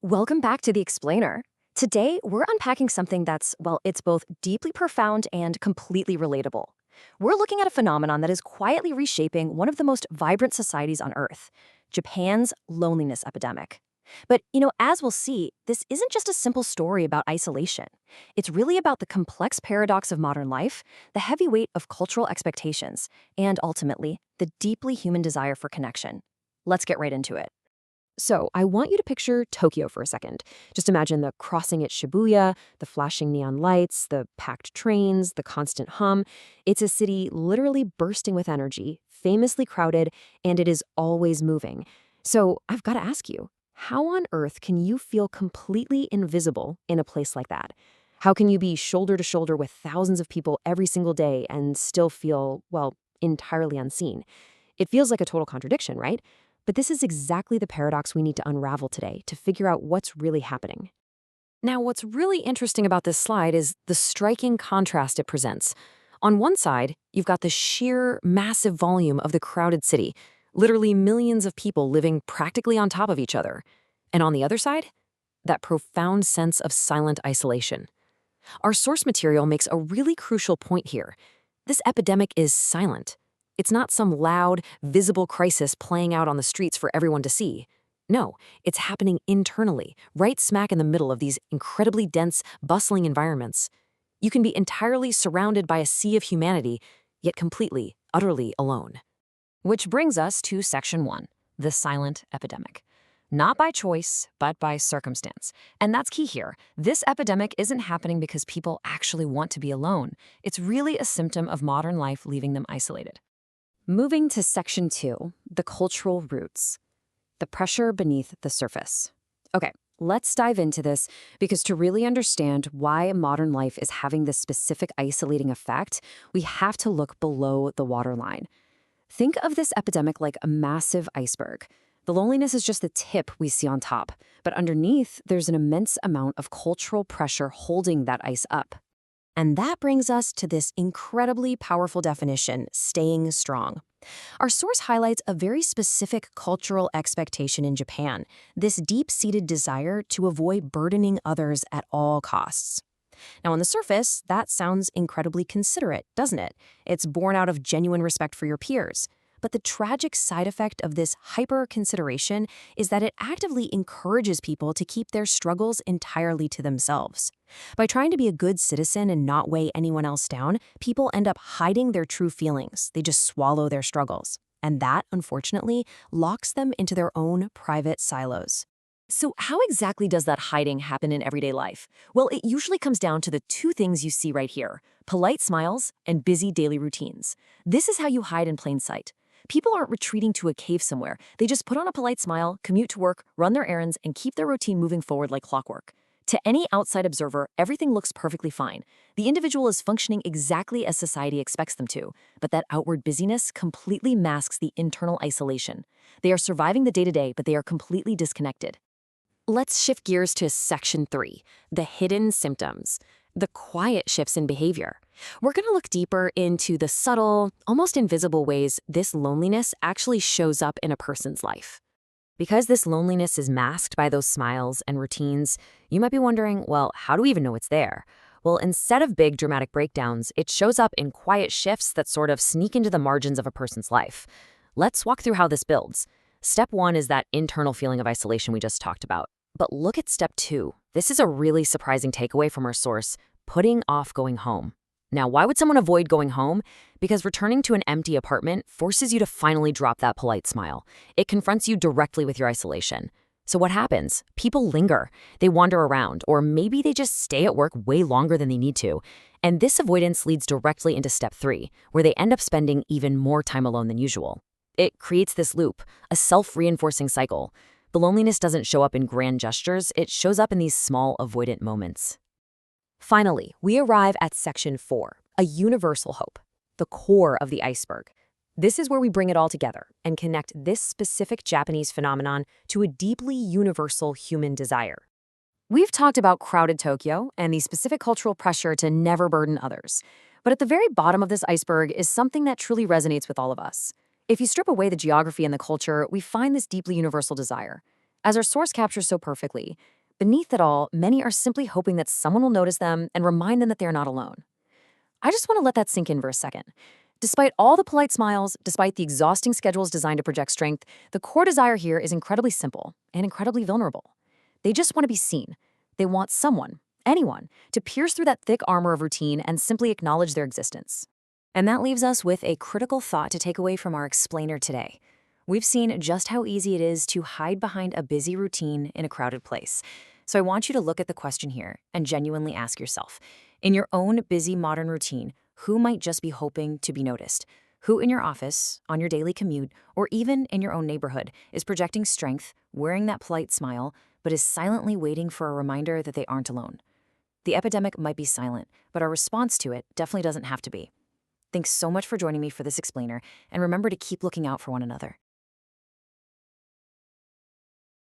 Welcome back to The Explainer. Today, we're unpacking something that's, well, it's both deeply profound and completely relatable. We're looking at a phenomenon that is quietly reshaping one of the most vibrant societies on Earth, Japan's loneliness epidemic. But as we'll see, this isn't just a simple story about isolation. It's really about the complex paradox of modern life, the heavy weight of cultural expectations, and ultimately, the deeply human desire for connection. Let's get right into it. So, I want you to picture Tokyo for a second. Just imagine the crossing at Shibuya, the flashing neon lights, the packed trains, the constant hum. It's a city literally bursting with energy, famously crowded, and it is always moving. So, I've got to ask you, how on earth can you feel completely invisible in a place like that? How can you be shoulder to shoulder with thousands of people every single day and still feel, well, entirely unseen? It feels like a total contradiction, right? But this is exactly the paradox we need to unravel today to figure out what's really happening. Now, what's really interesting about this slide is the striking contrast it presents. On one side, you've got the sheer, massive volume of the crowded city, literally millions of people living practically on top of each other. And on the other side, that profound sense of silent isolation. Our source material makes a really crucial point here. This epidemic is silent. It's not some loud, visible crisis playing out on the streets for everyone to see. No, it's happening internally, right smack in the middle of these incredibly dense, bustling environments. You can be entirely surrounded by a sea of humanity, yet completely, utterly alone. Which brings us to Section 1, the silent epidemic. Not by choice, but by circumstance. And that's key here. This epidemic isn't happening because people actually want to be alone. It's really a symptom of modern life leaving them isolated. Moving to Section 2, the cultural roots. The pressure beneath the surface. Okay, let's dive into this because to really understand why modern life is having this specific isolating effect, we have to look below the waterline. Think of this epidemic like a massive iceberg. The loneliness is just the tip we see on top, but underneath, there's an immense amount of cultural pressure holding that ice up. And that brings us to this incredibly powerful definition, staying strong. Our source highlights a very specific cultural expectation in Japan, this deep-seated desire to avoid burdening others at all costs. Now, on the surface, that sounds incredibly considerate, doesn't it? It's born out of genuine respect for your peers. But the tragic side effect of this hyper-consideration is that it actively encourages people to keep their struggles entirely to themselves. By trying to be a good citizen and not weigh anyone else down, people end up hiding their true feelings. They just swallow their struggles. And that, unfortunately, locks them into their own private silos. So how exactly does that hiding happen in everyday life? Well, it usually comes down to the two things you see right here: polite smiles and busy daily routines. This is how you hide in plain sight. People aren't retreating to a cave somewhere. They just put on a polite smile, commute to work, run their errands, and keep their routine moving forward like clockwork. To any outside observer, everything looks perfectly fine. The individual is functioning exactly as society expects them to, but that outward busyness completely masks the internal isolation. They are surviving the day-to-day, but they are completely disconnected. Let's shift gears to Section 3, the hidden symptoms, the quiet shifts in behavior. We're going to look deeper into the subtle, almost invisible ways this loneliness actually shows up in a person's life. Because this loneliness is masked by those smiles and routines, you might be wondering, well, how do we even know it's there? Well, instead of big dramatic breakdowns, it shows up in quiet shifts that sort of sneak into the margins of a person's life. Let's walk through how this builds. Step 1 is that internal feeling of isolation we just talked about. But look at Step 2. This is a really surprising takeaway from our source: putting off going home. Now, why would someone avoid going home? Because returning to an empty apartment forces you to finally drop that polite smile. It confronts you directly with your isolation. So what happens? People linger. They wander around, or maybe they just stay at work way longer than they need to. And this avoidance leads directly into Step 3, where they end up spending even more time alone than usual. It creates this loop, a self-reinforcing cycle. The loneliness doesn't show up in grand gestures, it shows up in these small avoidant moments. Finally, we arrive at Section 4, a universal hope, the core of the iceberg. This is where we bring it all together and connect this specific Japanese phenomenon to a deeply universal human desire. We've talked about crowded Tokyo and the specific cultural pressure to never burden others. But at the very bottom of this iceberg is something that truly resonates with all of us. If you strip away the geography and the culture, we find this deeply universal desire. As our source captures so perfectly, beneath it all, many are simply hoping that someone will notice them and remind them that they're not alone. I just want to let that sink in for a second. Despite all the polite smiles, despite the exhausting schedules designed to project strength, the core desire here is incredibly simple and incredibly vulnerable. They just want to be seen. They want someone, anyone, to pierce through that thick armor of routine and simply acknowledge their existence. And that leaves us with a critical thought to take away from our explainer today. We've seen just how easy it is to hide behind a busy routine in a crowded place. So I want you to look at the question here and genuinely ask yourself, in your own busy modern routine, who might just be hoping to be noticed? Who in your office, on your daily commute, or even in your own neighborhood is projecting strength, wearing that polite smile, but is silently waiting for a reminder that they aren't alone? The epidemic might be silent, but our response to it definitely doesn't have to be. Thanks so much for joining me for this explainer, and remember to keep looking out for one another.